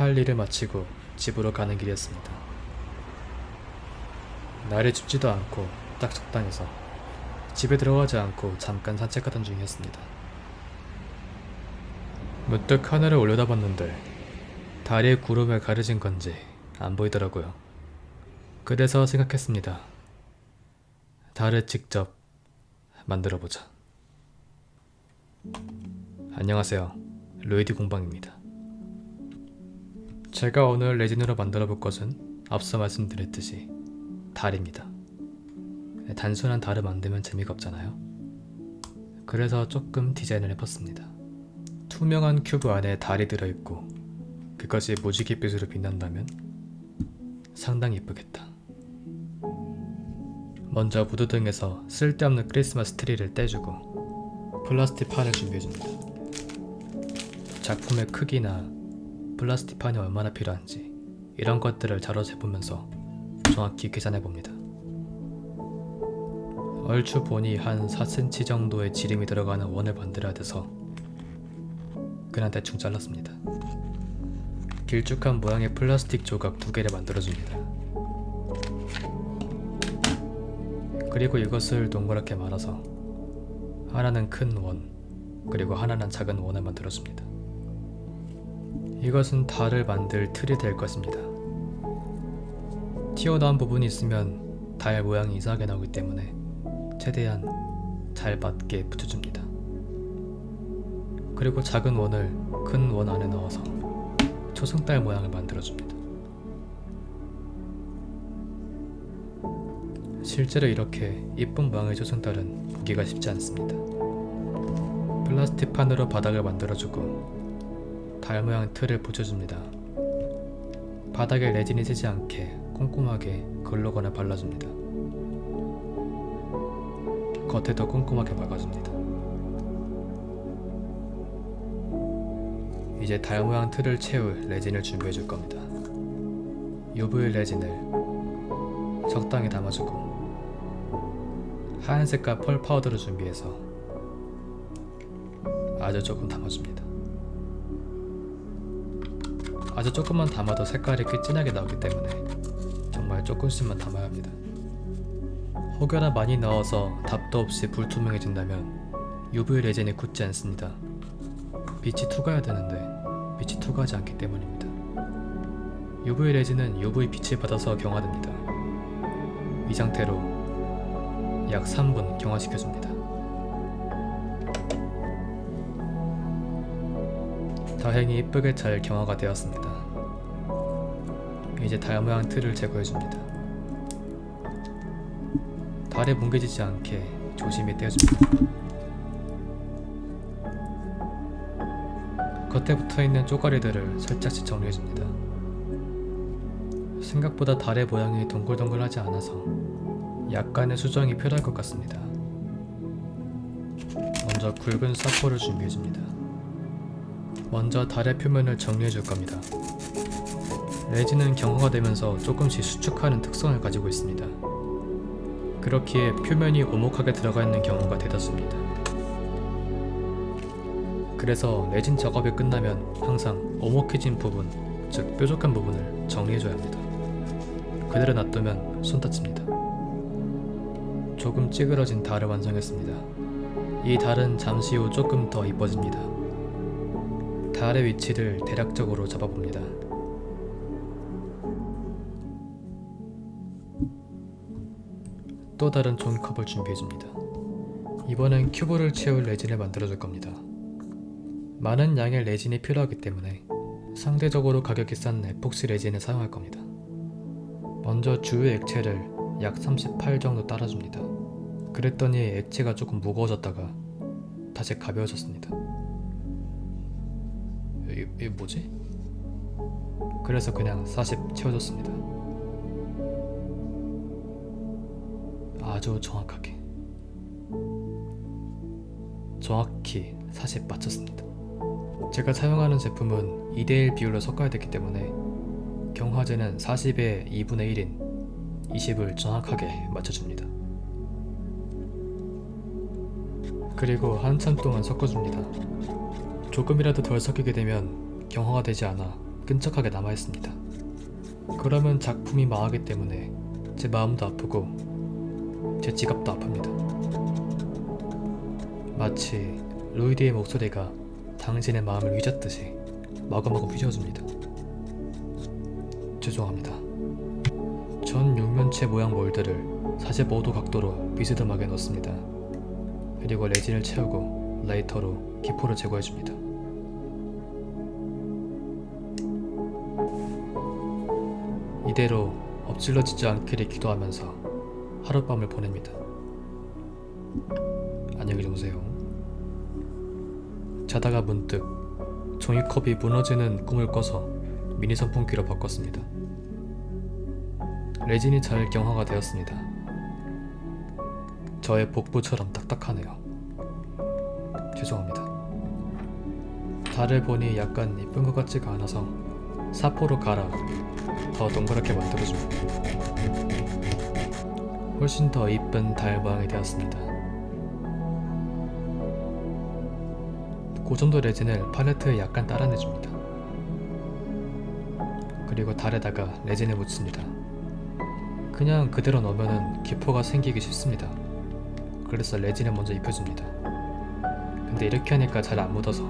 할 일을 마치고 집으로 가는 길이었습니다. 날이 춥지도 않고 딱 적당해서 집에 들어가지 않고 잠깐 산책하던 중이었습니다. 문득 하늘을 올려다봤는데 달이 구름에 가려진 건지 안 보이더라고요. 그래서 생각했습니다. 달을 직접 만들어보자. 안녕하세요. 루이드 공방입니다. 제가 오늘 레진으로 만들어볼 것은 앞서 말씀드렸듯이 달입니다. 단순한 달을 만들면 재미가 없잖아요. 그래서 조금 디자인을 해봤습니다. 투명한 큐브 안에 달이 들어있고 그것이 무지갯빛으로 빛난다면 상당히 예쁘겠다. 먼저 무드등에서 쓸데없는 크리스마스 트리를 떼주고 플라스틱 판을 준비해줍니다. 작품의 크기나 플라스틱 판이 얼마나 필요한지 이런 것들을 자로 재보면서 정확히 계산해봅니다. 얼추 보니 한 4cm 정도의 지름이 들어가는 원을 만들어야 돼서 그냥 대충 잘랐습니다. 길쭉한 모양의 플라스틱 조각 2개를 만들어줍니다. 그리고 이것을 동그랗게 말아서 하나는 큰 원, 그리고 하나는 작은 원을 만들어줍니다. 이것은 달을 만들 틀이 될 것입니다. 튀어나온 부분이 있으면 달 모양이 이상하게 나오기 때문에 최대한 잘 맞게 붙여줍니다. 그리고 작은 원을 큰 원 안에 넣어서 초승달 모양을 만들어줍니다. 실제로 이렇게 이쁜 모양의 초승달은 보기가 쉽지 않습니다. 플라스틱 판으로 바닥을 만들어주고 달 모양 틀을 붙여줍니다. 바닥에 레진이 새지 않게 꼼꼼하게 글루건을 발라줍니다. 겉에도 꼼꼼하게 박아줍니다. 이제 달 모양 틀을 채울 레진을 준비해줄 겁니다. UV 레진을 적당히 담아주고 하얀 색깔 펄 파우더를 준비해서 아주 조금 담아줍니다. 아주 조금만 담아도 색깔이 꽤 진하게 나오기 때문에 정말 조금씩만 담아야 합니다. 혹여나 많이 넣어서 답도 없이 불투명해진다면 UV 레진이 굳지 않습니다. 빛이 투과해야 되는데 빛이 투과하지 않기 때문입니다. UV 레진은 UV 빛을 받아서 경화됩니다. 이 상태로 약 3분 경화시켜줍니다. 다행히 이쁘게 잘 경화가 되었습니다. 이제 달 모양 틀을 제거해줍니다. 달에 뭉개지지 않게 조심히 떼어줍니다. 겉에 붙어있는 쪼가리들을 살짝씩 정리해줍니다. 생각보다 달의 모양이 동글동글하지 않아서 약간의 수정이 필요할 것 같습니다. 먼저 굵은 사포를 준비해줍니다. 먼저 달의 표면을 정리해줄 겁니다. 레진은 경화가 되면서 조금씩 수축하는 특성을 가지고 있습니다. 그렇기에 표면이 오목하게 들어가 있는 경우가 대다수입니다. 그래서 레진 작업이 끝나면 항상 오목해진 부분, 즉 뾰족한 부분을 정리해줘야 합니다. 그대로 놔두면 손 다칩니다. 조금 찌그러진 달을 완성했습니다. 이 달은 잠시 후 조금 더 이뻐집니다. 달의 위치를 대략적으로 잡아봅니다. 또 다른 종이컵을 준비해줍니다. 이번엔 큐브를 채울 레진을 만들어줄 겁니다. 많은 양의 레진이 필요하기 때문에 상대적으로 가격이 싼 에폭시 레진을 사용할 겁니다. 먼저 주요 액체를 약 38 정도 따라줍니다. 그랬더니 액체가 조금 무거워졌다가 다시 가벼워졌습니다. 이게 뭐지? 그래서 그냥 40 채워줬습니다. 아주 정확하게 정확히 40 맞췄습니다. 제가 사용하는 제품은 2대1 비율로 섞어야 되기 때문에 경화제는 40의 2분의 1인 20을 정확하게 맞춰줍니다. 그리고 한참 동안 섞어줍니다. 조금이라도 덜 섞이게 되면 경화가 되지 않아 끈적하게 남아있습니다. 그러면 작품이 망하기 때문에 제 마음도 아프고 제 지갑도 아픕니다. 마치 로이드의 목소리가 당신의 마음을 휘젓듯이 마구마구 휘저어줍니다. 죄송합니다. 전 육면체 모양 몰드를 45도 각도로 비스듬하게 넣습니다. 그리고 레진을 채우고 라이터로 기포를 제거해줍니다. 이대로 엎질러지지 않기를 기도하면서 하룻밤을 보냅니다. 안녕히 주무세요. 자다가 문득 종이컵이 무너지는 꿈을 꿔서 미니 선풍기로 바꿨습니다. 레진이 잘 경화가 되었습니다. 저의 복부처럼 딱딱하네요. 죄송합니다. 달을 보니 약간 이쁜 것 같지가 않아서 사포로 갈아 더 동그랗게 만들어줍니다. 훨씬 더 이쁜 달 모양이 되었습니다. 고점도 레진을 팔레트에 약간 따라내줍니다. 그리고 달에다가 레진을 묻습니다. 그냥 그대로 넣으면 기포가 생기기 쉽습니다. 그래서 레진을 먼저 입혀줍니다. 근데 이렇게 하니까 잘 안 묻어서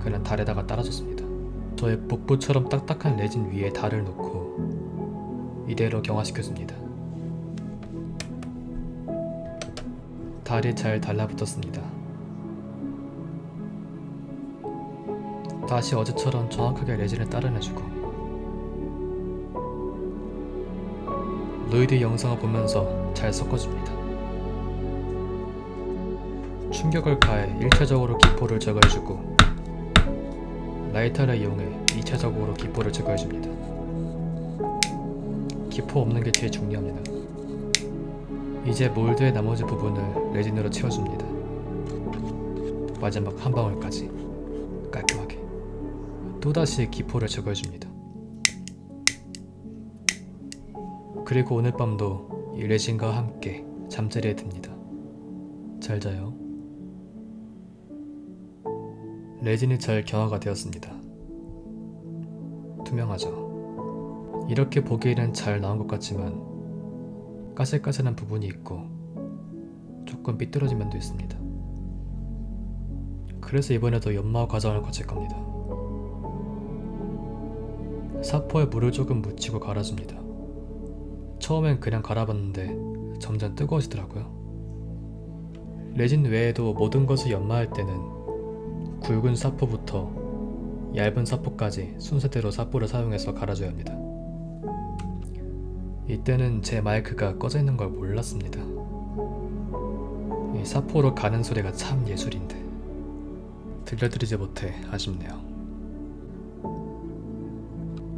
그냥 달에다가 따라줬습니다. 저의 복부처럼 딱딱한 레진 위에 달을 놓고 이대로 경화시켜줍니다. 달이 잘 달라붙었습니다. 다시 어제처럼 정확하게 레진을 따라내주고 로이드 영상을 보면서 잘 섞어줍니다. 충격을 가해 1차적으로 기포를 제거해주고 라이터를 이용해 2차적으로 기포를 제거해줍니다. 기포 없는 게 제일 중요합니다. 이제 몰드의 나머지 부분을 레진으로 채워줍니다. 마지막 한 방울까지 깔끔하게. 또다시 기포를 제거해줍니다. 그리고 오늘 밤도 이 레진과 함께 잠자리에 듭니다. 잘 자요. 레진이 잘 경화가 되었습니다. 투명하죠. 이렇게 보기에는 잘 나온 것 같지만 까슬까슬한 부분이 있고 조금 삐뚤어진 면도 있습니다. 그래서 이번에도 연마 과정을 거칠 겁니다. 사포에 물을 조금 묻히고 갈아줍니다. 처음엔 그냥 갈아봤는데 점점 뜨거워지더라고요. 레진 외에도 모든 것을 연마할 때는 굵은 사포부터 얇은 사포까지 순서대로 사포를 사용해서 갈아줘야 합니다. 이때는 제 마이크가 꺼져 있는 걸 몰랐습니다. 이 사포로 가는 소리가 참 예술인데 들려드리지 못해 아쉽네요.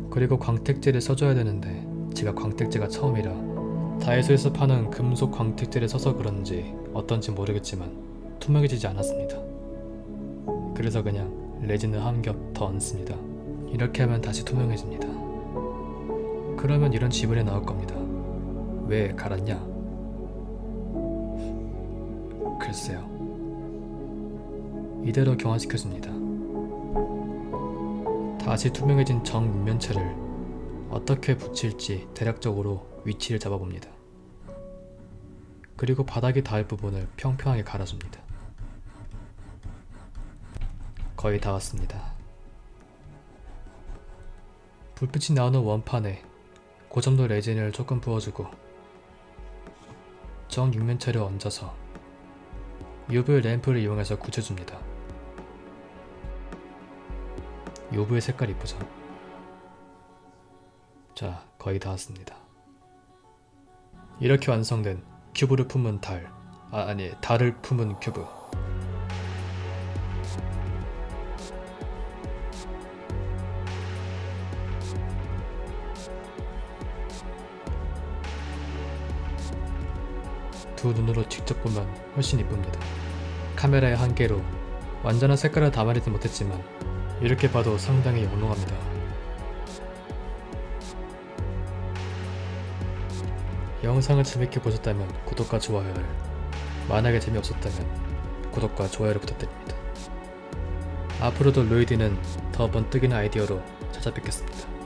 그리고 광택제를 써줘야 되는데 제가 광택제가 처음이라 다이소에서 파는 금속 광택제를 써서 그런지 어떤지 모르겠지만 투명해지지 않았습니다. 그래서 그냥 레진을 한 겹 더 얹습니다. 이렇게 하면 다시 투명해집니다. 그러면 이런 질문이 나올 겁니다. 왜 갈았냐? 글쎄요. 이대로 경화시켜줍니다. 다시 투명해진 정육면체를 어떻게 붙일지 대략적으로 위치를 잡아봅니다. 그리고 바닥에 닿을 부분을 평평하게 갈아줍니다. 거의 다 왔습니다. 불빛이 나오는 원판에 고점도 레진을 조금 부어주고 정육면체를 얹어서 UV 램프를 이용해서 굳혀줍니다. UV 색깔 이쁘죠? 자, 거의 다 왔습니다. 이렇게 완성된 큐브를 품은 달, 달을 품은 큐브. 두 눈으로 직접 보면 훨씬 이쁩니다. 카메라의 한계로 완전한 색깔을 담아내지 못했지만 이렇게 봐도 상당히 영롱합니다. 영상을 재밌게 보셨다면 구독과 좋아요를, 만약에 재미없었다면 구독과 좋아요를 부탁드립니다. 앞으로도 로이드는 더 번뜩이는 아이디어로 찾아뵙겠습니다.